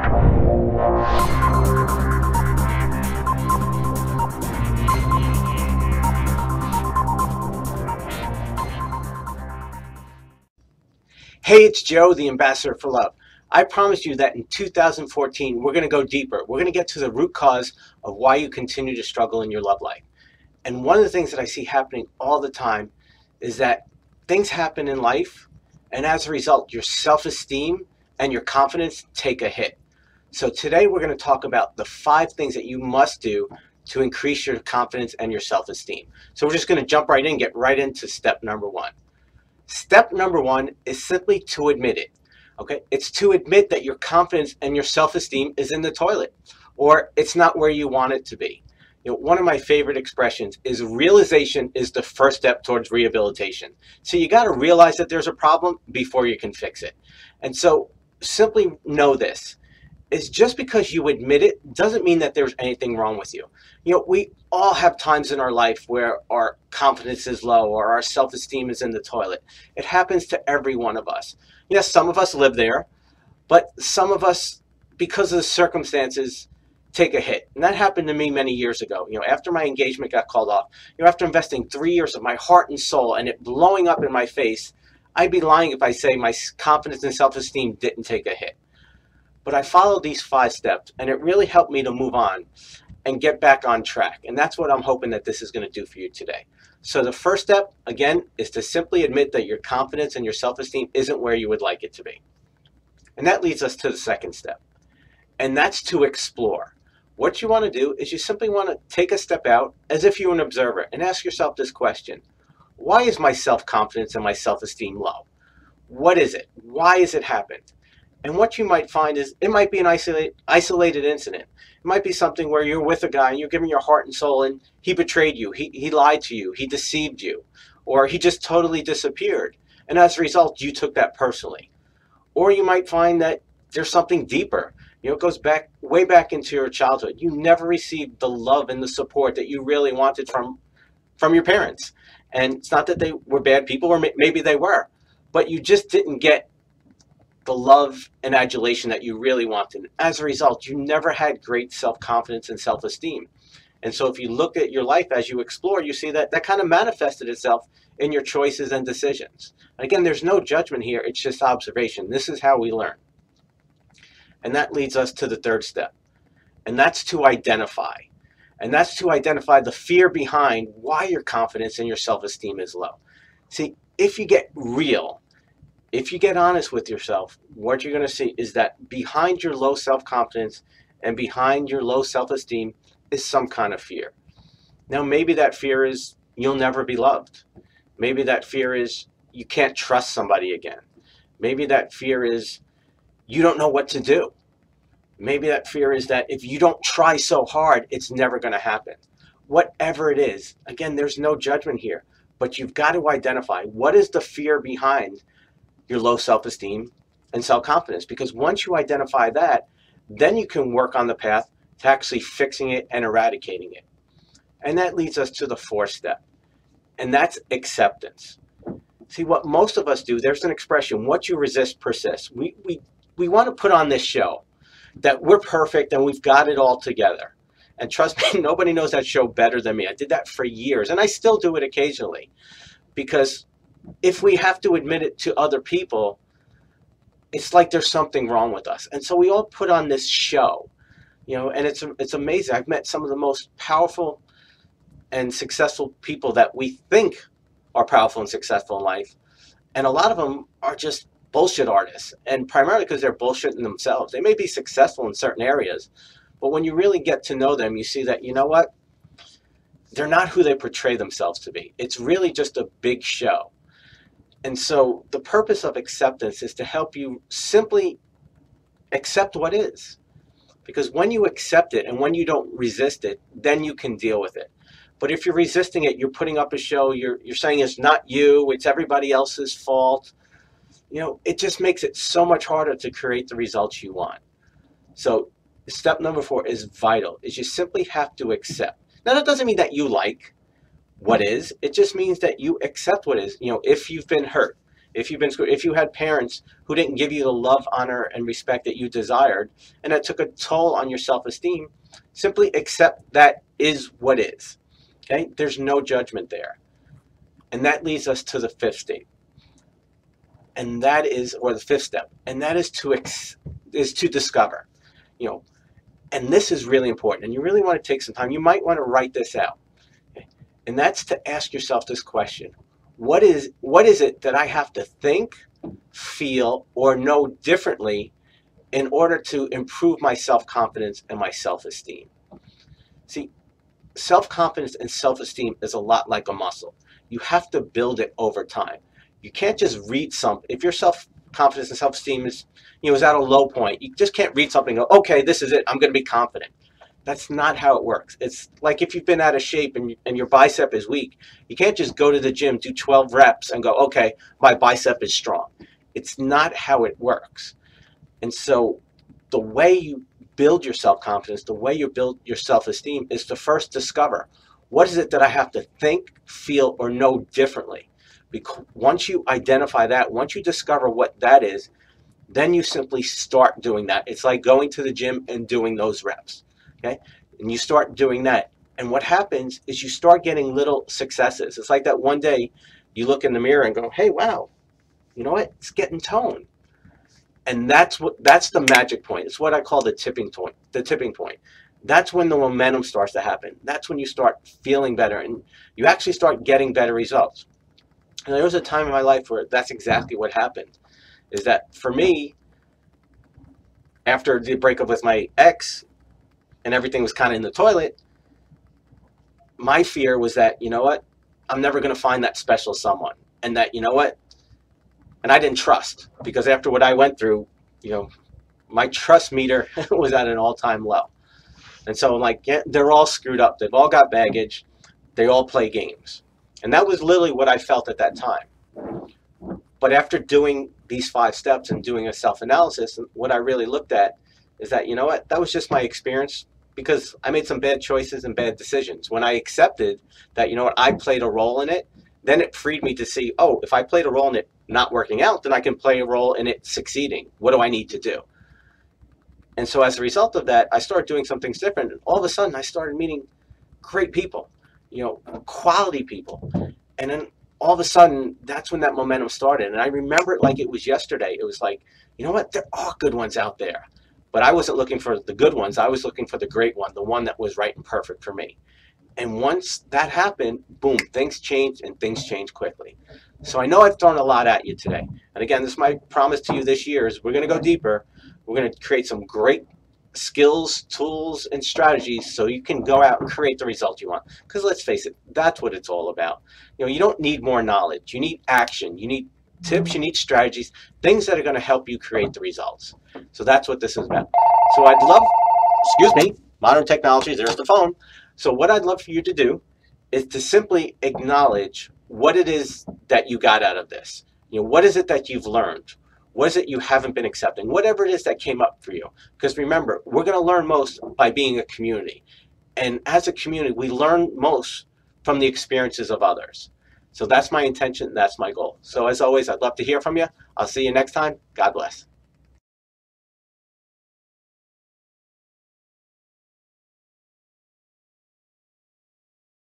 Hey, it's Joe, the Ambassador for Love. I promised you that in 2014, we're going to go deeper. We're going to get to the root cause of why you continue to struggle in your love life. And one of the things that I see happening all the time is that things happen in life, and as a result, your self-esteem and your confidence take a hit. So today we're going to talk about the 5 things that you must do to increase your confidence and your self-esteem. So we're just going to jump right in, get right into step number 1. Step number 1 is simply to admit it. Okay, it's to admit that your confidence and your self-esteem is in the toilet, or it's not where you want it to be. You know, one of my favorite expressions is realization is the first step towards rehabilitation. So you got to realize that there's a problem before you can fix it. And so simply know this. Is just because you admit it doesn't mean that there's anything wrong with you. You know, we all have times in our life where our confidence is low or our self-esteem is in the toilet. It happens to every one of us. Yes, some of us live there, but some of us, because of the circumstances, take a hit. And that happened to me many years ago. You know, after my engagement got called off, you know, after investing 3 years of my heart and soul and it blowing up in my face, I'd be lying if I say my confidence and self-esteem didn't take a hit. But I followed these 5 steps, and it really helped me to move on and get back on track. And that's what I'm hoping that this is going to do for you today. So the first step, again, is to simply admit that your confidence and your self-esteem isn't where you would like it to be. And that leads us to the second step, and that's to explore. What you want to do is you simply want to take a step out as if you're an observer and ask yourself this question. Why is my self-confidence and my self-esteem low? What is it? Why has it happened? And what you might find is it might be an isolated incident. It might be something where you're with a guy and you're giving your heart and soul and he betrayed you, he lied to you, he deceived you, or he just totally disappeared. And as a result, you took that personally. Or you might find that there's something deeper. You know, it goes back, way back into your childhood. You never received the love and the support that you really wanted from your parents. And it's not that they were bad people, or maybe they were, but you just didn't get the love and adulation that you really wanted. As a result, you never had great self-confidence and self-esteem. And so if you look at your life as you explore, you see that that kind of manifested itself in your choices and decisions. Again, there's no judgment here, it's just observation. This is how we learn. And that leads us to the third step, and that's to identify. And that's to identify the fear behind why your confidence and your self-esteem is low. See, if you get real, if you get honest with yourself, what you're going to see is that behind your low self-confidence and behind your low self-esteem is some kind of fear. Now, maybe that fear is you'll never be loved. Maybe that fear is you can't trust somebody again. Maybe that fear is you don't know what to do. Maybe that fear is that if you don't try so hard, it's never going to happen. Whatever it is, again, there's no judgment here, but you've got to identify what is the fear behind your low self-esteem and self-confidence, because once you identify that, then you can work on the path to actually fixing it and eradicating it. And that leads us to the 4th step, and that's acceptance. See, what most of us do, there's an expression, what you resist persists. We want to put on this show that we're perfect and we've got it all together. And trust me, nobody knows that show better than me. I did that for years, and I still do it occasionally, because if we have to admit it to other people, it's like there's something wrong with us. And so we all put on this show, you know, and it's amazing. I've met some of the most powerful and successful people that we think are powerful and successful in life. And a lot of them are just bullshit artists, and primarily because they're bullshitting themselves. They may be successful in certain areas, but when you really get to know them, you see that, you know what? They're not who they portray themselves to be. It's really just a big show. And so the purpose of acceptance is to help you simply accept what is. Because when you accept it and when you don't resist it, then you can deal with it. But if you're resisting it, you're putting up a show, you're saying it's not you, it's everybody else's fault, you know, it just makes it so much harder to create the results you want. So step number 4 is vital, is you simply have to accept. Now, that doesn't mean that you like what is, it just means that you accept what is. You know, if you've been hurt, If if you had parents who didn't give you the love, honor, and respect that you desired, and that took a toll on your self-esteem, simply accept that is what is. Okay? There's no judgment there. And that leads us to the fifth state. And that is, or the fifth step, and that is to discover. You know, and this is really important, and you really want to take some time. You might want to write this out. Okay? And that's to ask yourself this question. What is it that I have to think, feel, or know differently in order to improve my self-confidence and my self-esteem? See, self-confidence and self-esteem is a lot like a muscle. You have to build it over time. You can't just read something. If your self-confidence and self-esteem is at a low point, you just can't read something and go, okay, this is it, I'm going to be confident. That's not how it works. It's like if you've been out of shape and your bicep is weak, you can't just go to the gym, do 12 reps and go, okay, my bicep is strong. It's not how it works. And so the way you build your self-confidence, the way you build your self-esteem is to first discover, what is it that I have to think, feel, or know differently? Because once you identify that, once you discover what that is, then you simply start doing that. It's like going to the gym and doing those reps. Okay? And you start doing that. And what happens is you start getting little successes. It's like that one day you look in the mirror and go, hey, wow, you know what? It's getting toned. And that's the magic point. It's what I call the tipping point. The tipping point. That's when the momentum starts to happen. That's when you start feeling better and you actually start getting better results. And there was a time in my life where that's exactly what happened. Is that for me, after the breakup with my ex and everything was kind of in the toilet, my fear was that, you know what, I'm never going to find that special someone. And that, you know what, and I didn't trust, because after what I went through, my trust meter was at an all-time low. And so I'm like, yeah, they're all screwed up. They've all got baggage. They all play games. And that was literally what I felt at that time. But after doing these 5 steps and doing a self-analysis, what I really looked at is that, you know what, that was just my experience, because I made some bad choices and bad decisions. When I accepted that, you know what, I played a role in it, then it freed me to see, oh, if I played a role in it not working out, then I can play a role in it succeeding. What do I need to do? And so as a result of that, I started doing some things different. And all of a sudden, I started meeting great people, quality people. And then all of a sudden, that's when that momentum started. And I remember it like it was yesterday. It was like, you know what? There are good ones out there. But I wasn't looking for the good ones. I was looking for the great one, the one that was right and perfect for me. And once that happened, boom, things changed, and things changed quickly. So I know I've thrown a lot at you today. And again, this is my promise to you this year is we're going to go deeper. We're going to create some great skills, tools, and strategies so you can go out and create the results you want. Because let's face it, that's what it's all about. You don't need more knowledge. You need action. You need tips. You need strategies, things that are going to help you create the results. So that's what this is about. So I'd love, excuse me, modern technology, there's the phone. So what I'd love for you to do is to simply acknowledge what it is that you got out of this. What is it that you've learned? What is it you haven't been accepting? Whatever it is that came up for you. Because remember, we're going to learn most by being a community. And as a community, we learn most from the experiences of others. So that's my intention. That's my goal. So as always, I'd love to hear from you. I'll see you next time. God bless.